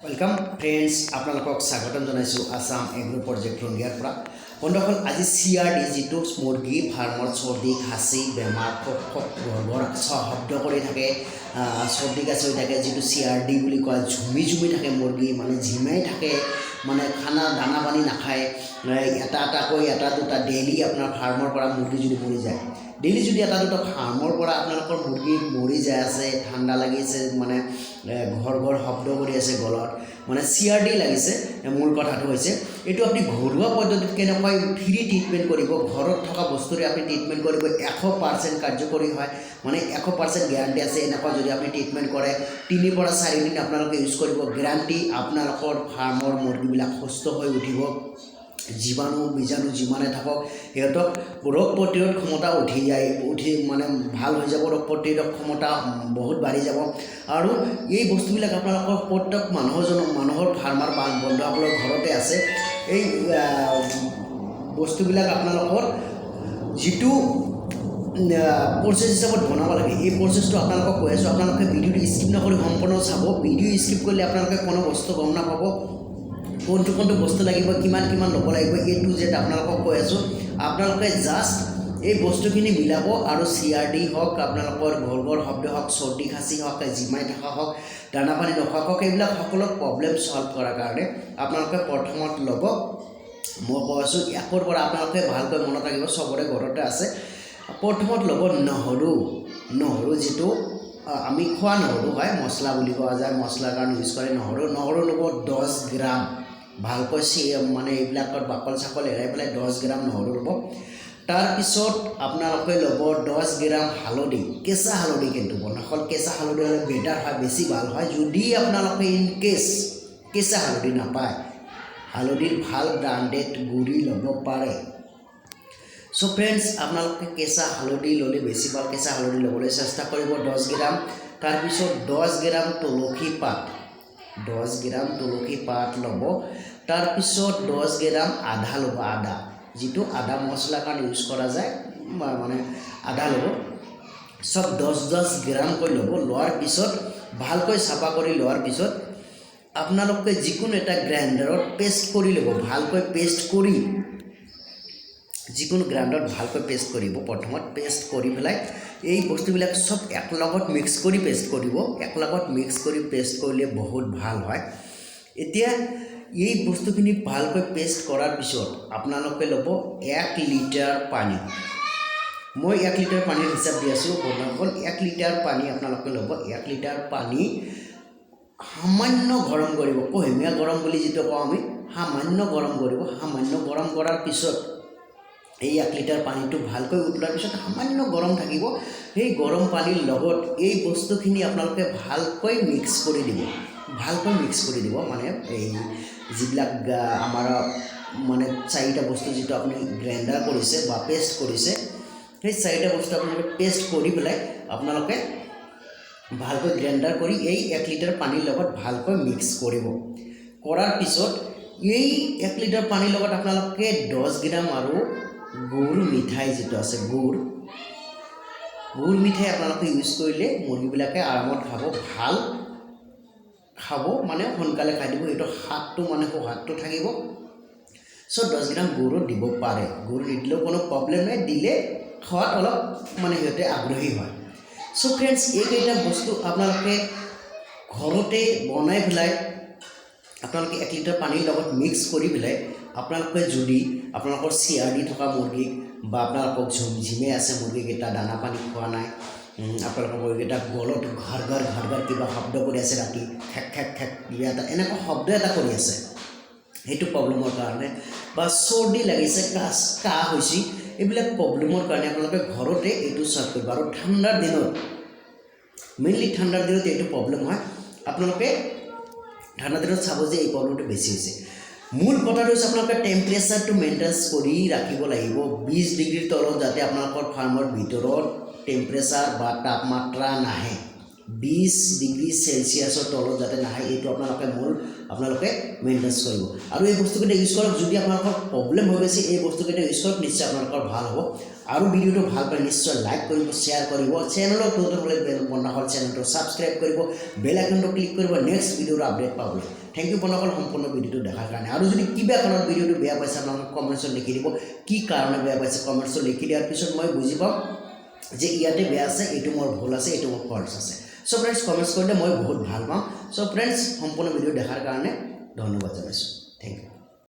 welcome friends आपलोक स्वागतम जानाइছো Assam agro project रंगियार পৰা বন্ধুসকল আজি সিআৰডি যেটো মুৰগি ফাৰ্মৰ চৰ্দি খাসি বেমাৰ গড় শব্দ কৰি থাকে চৰ্দি কাছি হৈ থাকে যেটো সিআরডি বুলি কয় ঝুমি থাকে মুরগি মানে ঝিমাই থাকে মানে খানা দানা পানী নাখায় এটা কৈ এটা দুটা ডেইলি আপোনাৰ ফাৰ্মৰ পৰা মুৰগি যদি মৰি যায় ডেইলি যদি এটা দুটা ফাৰ্মৰ পৰা আপোনালোকৰ মুৰগি মৰি যায় আছে ঠাণ্ডা লাগিছে মানে ঘৰ শব্দ কৰি আছে গলত মানে সিআৰডি লাগিছে মূল কথাটো হৈছে এটো আপুনি ঘৰুৱা পদ্ধতিত কেনেকৈ ফ্ৰী ট্ৰিটমেন্ট কৰিব ঘৰত থকা বস্তুৰে আপুনি ট্ৰিটমেন্ট কৰিব 100% কাৰ্যকৰী হয় মানে 100% গ্যাৰান্টি আছে এনেকৈ যদি আপুনি ট্ৰিটমেন্ট কৰে 3 পৰা 4 দিন আপোনালোকে ইউজ কৰিব গ্যাৰান্টি আপোনালোকৰ ফাৰ্মৰ মুৰগিবিলাক সুস্থ হৈ উঠিব জীৱাণু বীজাণু যিমানে থাকক হেতক ৰোগ প্ৰতিৰোধ ক্ষমতা উঠি মানে ভাল হৈ যাব ৰোগ প্ৰতিৰোধ ক্ষমতা বহুত বাঢ়ি যাব আৰু এই বস্তুবিলাক আপোনালোকৰ প্ৰত্যেক মানুহৰ ফাৰ্মাৰ বন্ধুসকলৰ ঘৰতে আছে এই বস্তুবিলাক আপোনালোকৰ যেটো প্ৰসেস হিচাপত বনাব লাগে এই প্ৰসেসটো আপোনালোকক কৈ আছো আপোনালোকে ভিডিওটো স্কিপ নকৰি সম্পূৰ্ণ চাব ভিডিও স্কিপ কৰিলে আপোনালোকে কোনো বস্তু গম নাপাব কোনটো বস্তু লাগিব কিমান ল'ব লাগিব এ টু জেড আপোনালোকক কৈ আছো আপোনালোকে জাস্ট এই বস্তুখিনি মিলাব আৰু সিআৰডি হক আপোনালোকৰ ঘৰ শব্দ হক চৰ্দি খাসি হক জিমাই থকা হক দানা পানী নোখোৱা হক এইবিলাক সকলো প্ৰবলেম সলভ কৰাৰ কাৰণে আপোনালোকে প্ৰথমত ল'ব মই কৈ আছো একৰ পৰা আপোনালোকে ভালকৈ মনত ৰাখিব সবৰে ঘৰতে আছে প্ৰথমত ল'ব নহৰু যেটো আমি খোৱা নহৰু হয় মছলা বুলি কোৱা যায় মছলাৰ কাৰণে ইউজ কৰে নহৰু ল'ব 10 গ্ৰাম ভালকৈ মানে এইবিলাকৰ বাকল চাকল এৰাই পেলাই 10 গ্ৰাম নহৰু ল'ব তাৰ পিছত আপোনালোকে ল'ব 10 গ্ৰাম হালধি কেঁচা হালধি কিন্তু বনাখল কেঁচা হালধি হ'লে বেটাৰ হয় বেছি ভাল হয় যদি আপোনালোকে ইন কেছ কেঁচা হালধি নাপায় হালধিৰ ভাল ব্ৰাণ্ডেড গুড়ি ল'ব পাৰে সো ফ্রেন্ডস আপোনালোকে কেঁচা হালধি ল'লে বেছি ভাল কেঁচা হালধি ল'বলৈ চেষ্টা কৰিব 10 গ্ৰাম তাৰ পিছত 10 গ্ৰাম তুলসী পাত 10 গ্ৰাম তুলসী পাত ল'ব তাৰ পিছত 10 গ্ৰাম আদা ল'ব আদা যেটো আদা মছলা কাৰণ ইউজ কৰা যায় মানে আদা ল'ব সব 10 গ্ৰাম কৈ ল'ব লোৱাৰ পিছত ভালকৈ সাফা কৰি লোৱাৰ পিছত আপোনালোকে যিকোনো এটা গ্ৰাইণ্ডাৰত পেষ্ট কৰি ল'ব ভালকৈ পেষ্ট কৰি যিকোনো গ্ৰাইণ্ডাৰত ভালকৈ পেষ্ট কৰিব প্ৰথমত পেষ্ট কৰি পেলাই এই বস্তুবিলাক সব একলগত মিক্স কৰি পেষ্ট কৰিব একলগত মিক্স কৰি পেষ্ট কৰিলে বহুত ভাল হয় এতিয়া এই বস্তুখিনি ভালকৈ পেষ্ট কৰাৰ পিছত আপোনালোকে ল'ব 1 লিটাৰ পানী মই 1 লিটাৰ পানীৰ হিচাপ দি আছো বন্ধুসকল 1 লিটাৰ পানী আপোনালোকে ল'ব 1 লিটাৰ পানী সামান্য গৰম কৰিব কুহুমীয়া গৰম বুলি যেটো কওঁ আমি সামান্য গৰম কৰিব সামান্য গৰম কৰাৰ পিছত এই 1 লিটাৰ পানীটো ভালকৈ উতলাৰ পিছত সামান্য গৰম থাকিব এই গৰম পানীৰ লগত এই বস্তুখিনি আপোনালোকে ভালকৈ মিক্স কৰি দিব মানে এই যিবিলাক আমাৰ মানে চাৰিটা বস্তু যেটো আপুনি গ্ৰাইণ্ডাৰ কৰিছে বা পেষ্ট কৰিছে সেই চাৰিটা বস্তু আপোনালোকে পেষ্ট কৰি পেলাই আপোনালোকে ভালকৈ গ্ৰাইণ্ডাৰ কৰি এই 1 লিটাৰ পানীৰ লগত ভালকৈ মিক্স কৰিব কৰাৰ পিছত এই 1 লিটাৰ পানীৰ লগত আপোনালোকে 10 গ্ৰাম আৰু গুড় মিঠাই যেটো আছে গুড় মিঠাই আপোনালোকে ইউজ কৰিলে মুৰগিবিলাকে আৰামত খাব মানে সোনকালে খাই দিব এটো হাতটো মানে হাতটো থাকিব সো 10 গ্ৰাম গুড় দিব পাৰে গুড় দিলেও কোনো প্ৰবলেম নাই দিলে খাওয়াত অলপ মানে হেতে আগ্ৰহী হয় সো ফ্ৰেন্ডস এইকেইটা বস্তু আপোনালোকে ঘৰতে বনাই পেলাই আপোনালোকে 1 লিটাৰ পানীৰ লগত মিক্স কৰি পেলাই আপোনালোকে যদি আপোনালোকৰ সিআৰডি থকা মুৰগি বা আপোনালোকক ঝিমে আছে মুৰগিকেইটা দানা পানী খোৱা নাই আপোনালোকৰ মুৰগিকেইটা গলত ঘৰ কিবা শব্দ কৰি আছে ৰাতি খেক কিবা এটা এনেকুৱা শব্দ এটা কৰি আছে সেইটো প্ৰবলেমৰ কাৰণে বা চৰ্দি লাগিছে কাহ হৈছে এইবিলাক প্ৰবলেমৰ কাৰণে আপোনালোকে ঘৰতে এইটো সলভ কৰিব আৰু ঠাণ্ডাৰ দিনত মেইনলি ঠাণ্ডাৰ দিনত এইটো প্ৰবলেম হয় আপোনালোকে ঠাণ্ডা দিনত চাব যে এই প্ৰবলেমটো বেছি হৈছে মূল কথাটো হৈছে আপোনালোকে টেম্পাৰেচাৰটো মেইনটেইন কৰি ৰাখিব লাগিব 20 ডিগ্ৰীৰ তলত যাতে আপোনালোকৰ ফাৰ্মৰ ভিতৰত টেম্পাৰেচাৰ বা তাপমাত্ৰা নাহে 20 ডিগ্ৰী সেলসিয়াছৰ তলত যাতে নাহে এইটো আপোনালোকে মেইনটেইন কৰিব আৰু এই বস্তুকেইটা ইউজ কৰক যদি আপোনালোকৰ প্ৰব্লেম হৈ গৈছে এই বস্তুকেইটা ইউজ কৰক নিশ্চয় আপোনালোকৰ ভাল হ'ব আৰু ভিডিঅ'টো ভাল পালে নিশ্চয় লাইক কৰিব শ্বেয়াৰ কৰিব চেনেলত নতুন হ'লে বন্ধুসকল চেনেলটো ছাবস্ক্ৰাইব কৰিব বেল আইকনটো ক্লিক কৰিব নেক্সট ভিডিঅ'ৰ আপডেট পাবলৈ থেংক ইউ বন্ধুসকল সম্পূৰ্ণ ভিডিঅ'টো দেখাৰ কাৰণে আৰু যদি কিবা কাৰণত ভিডিঅ'টো বেয়া পাইছে আপোনালোকে কমেণ্টছত লিখি দিব কি কাৰণে বেয়া পাইছে কমেণ্টছত লিখি দিয়াৰ পিছত মই বুজি পাম যে ইয়াতে বেয়া আছে এইটো মোৰ ভুল আছে এইটো মোৰ ফল্ছ আছে সো ফ্ৰেণ্ডছ কমেণ্টছ কৰিলে মই বহুত ভাল পাওঁ সো ফ্ৰেণ্ডছ সম্পূৰ্ণ ভিডিঅ' দেখাৰ কাৰণে ধন্যবাদ জনাইছোঁ থেংক ইউ